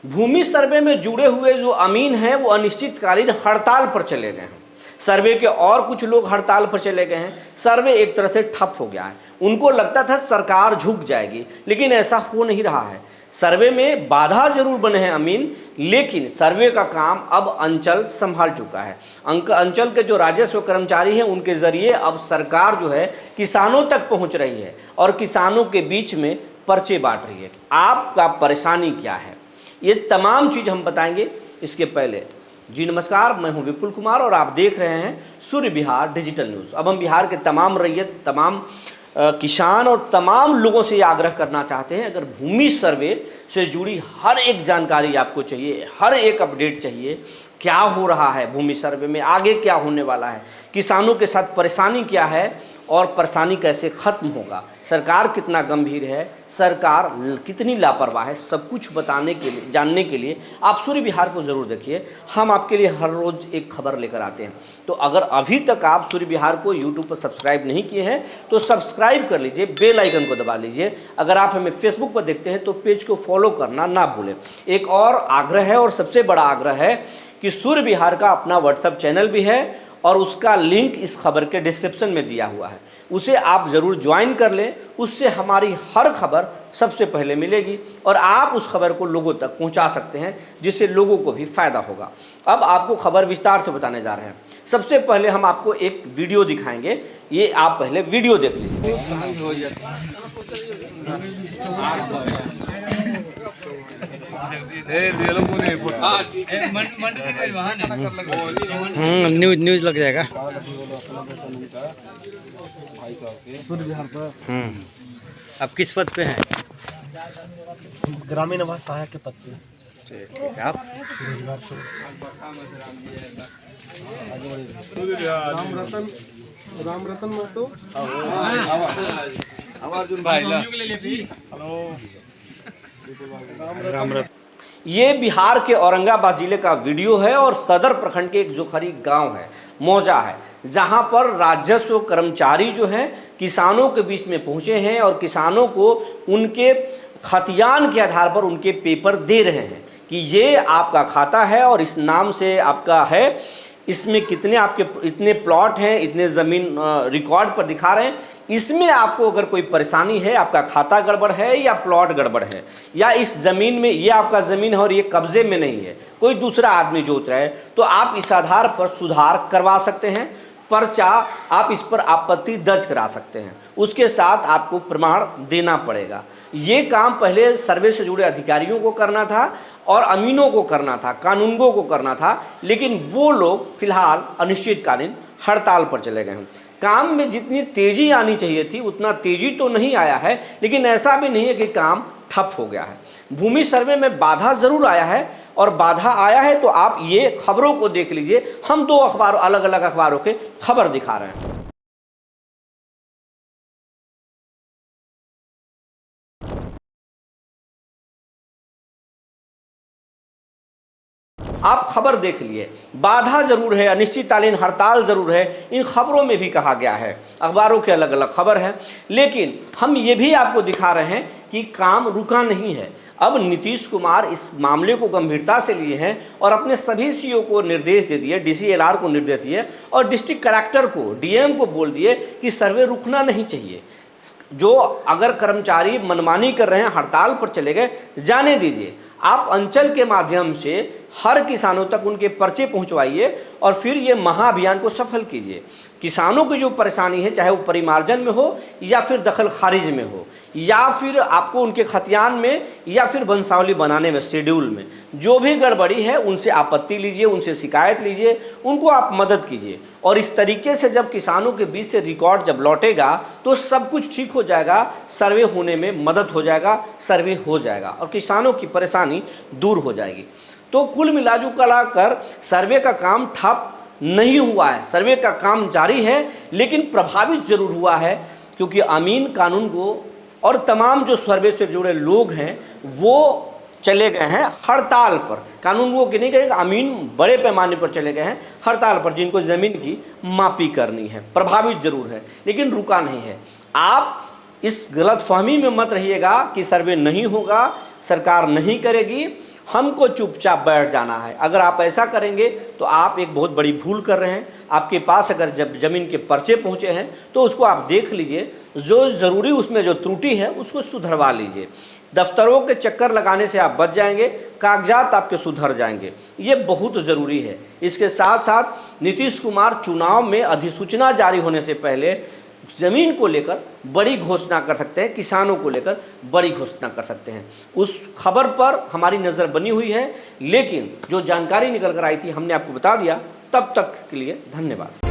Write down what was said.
भूमि सर्वे में जुड़े हुए जो अमीन हैं वो अनिश्चितकालीन हड़ताल पर चले गए हैं। सर्वे के और कुछ लोग हड़ताल पर चले गए हैं। सर्वे एक तरह से ठप हो गया है। उनको लगता था सरकार झुक जाएगी, लेकिन ऐसा हो नहीं रहा है। सर्वे में बाधा जरूर बने हैं अमीन, लेकिन सर्वे का काम अब अंचल संभाल चुका है। अंचल के जो राजस्व कर्मचारी हैं उनके जरिए अब सरकार जो है किसानों तक पहुंच रही है और किसानों के बीच में पर्चे बांट रही है। आपका परेशानी क्या है, ये तमाम चीज़ हम बताएंगे। इसके पहले जी नमस्कार, मैं हूं विपुल कुमार और आप देख रहे हैं सूर्य बिहार डिजिटल न्यूज़। अब हम बिहार के तमाम रैयत, तमाम किसान और तमाम लोगों से ये आग्रह करना चाहते हैं, अगर भूमि सर्वे से जुड़ी हर एक जानकारी आपको चाहिए, हर एक अपडेट चाहिए, क्या हो रहा है भूमि सर्वे में, आगे क्या होने वाला है, किसानों के साथ परेशानी क्या है और परेशानी कैसे ख़त्म होगा, सरकार कितना गंभीर है, सरकार कितनी लापरवाह है, सब कुछ बताने के लिए, जानने के लिए आप सूर्य बिहार को ज़रूर देखिए। हम आपके लिए हर रोज़ एक खबर लेकर आते हैं। तो अगर अभी तक आप सूर्य बिहार को यूट्यूब पर सब्सक्राइब नहीं किए हैं तो सब्सक्राइब कर लीजिए, बेल आइकन को दबा लीजिए। अगर आप हमें फेसबुक पर देखते हैं तो पेज को फॉलो करना ना भूलें। एक और आग्रह है, और सबसे बड़ा आग्रह है कि सूर्य बिहार का अपना व्हाट्सएप चैनल भी है और उसका लिंक इस खबर के डिस्क्रिप्शन में दिया हुआ है, उसे आप ज़रूर ज्वाइन कर लें। उससे हमारी हर खबर सबसे पहले मिलेगी और आप उस खबर को लोगों तक पहुंचा सकते हैं, जिससे लोगों को भी फ़ायदा होगा। अब आपको खबर विस्तार से बताने जा रहे हैं। सबसे पहले हम आपको एक वीडियो दिखाएंगे, ये आप पहले वीडियो देख लीजिए। न्यूज लग जाएगा सूर्य बिहार पर। आप किस पद पे हैं? ग्रामीण आवास सहायक के पद पे। ठीक है, आप रोजगार से राम रतन महतो। ये बिहार के औरंगाबाद जिले का वीडियो है और सदर प्रखंड के एक जोखरी गांव है, मौजा है, जहां पर राजस्व कर्मचारी जो हैं किसानों के बीच में पहुंचे हैं और किसानों को उनके खतियान के आधार पर उनके पेपर दे रहे हैं कि ये आपका खाता है और इस नाम से आपका है, इसमें कितने आपके इतने प्लॉट हैं, इतने ज़मीन रिकॉर्ड पर दिखा रहे हैं। इसमें आपको अगर कोई परेशानी है, आपका खाता गड़बड़ है या प्लॉट गड़बड़ है, या इस ज़मीन में ये आपका ज़मीन है और ये कब्जे में नहीं है, कोई दूसरा आदमी जोत रहा है, तो आप इस आधार पर सुधार करवा सकते हैं। पर्चा आप इस पर आपत्ति दर्ज करा सकते हैं, उसके साथ आपको प्रमाण देना पड़ेगा। ये काम पहले सर्वे से जुड़े अधिकारियों को करना था और अमीनों को करना था, कानूनगों को करना था, लेकिन वो लोग फिलहाल अनिश्चितकालीन हड़ताल पर चले गए हैं। काम में जितनी तेज़ी आनी चाहिए थी उतना तेज़ी तो नहीं आया है, लेकिन ऐसा भी नहीं है कि काम ठप हो गया है। भूमि सर्वे में बाधा ज़रूर आया है, और बाधा आया है तो आप ये खबरों को देख लीजिए। हम दो अखबारों, अलग अलग अखबारों के खबर दिखा रहे हैं। आप खबर देख लिए, बाधा जरूर है, अनिश्चितकालीन हड़ताल जरूर है, इन खबरों में भी कहा गया है, अखबारों के अलग अलग खबर है, लेकिन हम ये भी आपको दिखा रहे हैं कि काम रुका नहीं है। अब नीतीश कुमार इस मामले को गंभीरता से लिए हैं और अपने सभी सीओ को निर्देश दे दिए, DCLR को निर्देश दिए और डिस्ट्रिक्ट कलेक्टर को, DM को बोल दिए कि सर्वे रुकना नहीं चाहिए। जो अगर कर्मचारी मनमानी कर रहे हैं, हड़ताल पर चले गए, जाने दीजिए। आप अंचल के माध्यम से हर किसानों तक उनके पर्चे पहुंचवाइए और फिर ये महाअभियान को सफल कीजिए। किसानों की जो परेशानी है, चाहे वो परिमार्जन में हो या फिर दखल खारिज में हो या फिर आपको उनके खतियान में या फिर वंशावली बनाने में, शेड्यूल में जो भी गड़बड़ी है, उनसे आपत्ति लीजिए, उनसे शिकायत लीजिए, उनको आप मदद कीजिए। और इस तरीके से जब किसानों के बीच से रिकॉर्ड जब लौटेगा तो सब कुछ ठीक हो जाएगा, सर्वे होने में मदद हो जाएगा, सर्वे हो जाएगा और किसानों की परेशानी दूर हो जाएगी। तो कुल मिलाजुला कर सर्वे का काम ठप नहीं हुआ है, सर्वे का काम जारी है, लेकिन प्रभावित जरूर हुआ है, क्योंकि अमीन, कानूनगो और तमाम जो सर्वे से जुड़े लोग हैं वो चले गए हैं हड़ताल पर। कानूनगो की नहीं कहेंगे, अमीन बड़े पैमाने पर चले गए हैं हड़ताल पर, जिनको ज़मीन की मापी करनी है। प्रभावित जरूर है, लेकिन रुका नहीं है। आप इस गलतफहमी में मत रहिएगा कि सर्वे नहीं होगा, सरकार नहीं करेगी। हमको चुपचाप बैठ जाना है। अगर आप ऐसा करेंगे तो आप एक बहुत बड़ी भूल कर रहे हैं। आपके पास अगर जब ज़मीन के पर्चे पहुँचे हैं तो उसको आप देख लीजिए, जो ज़रूरी उसमें जो त्रुटि है उसको सुधरवा लीजिए। दफ्तरों के चक्कर लगाने से आप बच जाएंगे, कागजात आपके सुधर जाएंगे, ये बहुत ज़रूरी है। इसके साथ साथ नीतीश कुमार चुनाव में अधिसूचना जारी होने से पहले ज़मीन को लेकर बड़ी घोषणा कर सकते हैं, किसानों को लेकर बड़ी घोषणा कर सकते हैं। उस खबर पर हमारी नज़र बनी हुई है, लेकिन जो जानकारी निकल कर आई थी हमने आपको बता दिया। तब तक के लिए धन्यवाद।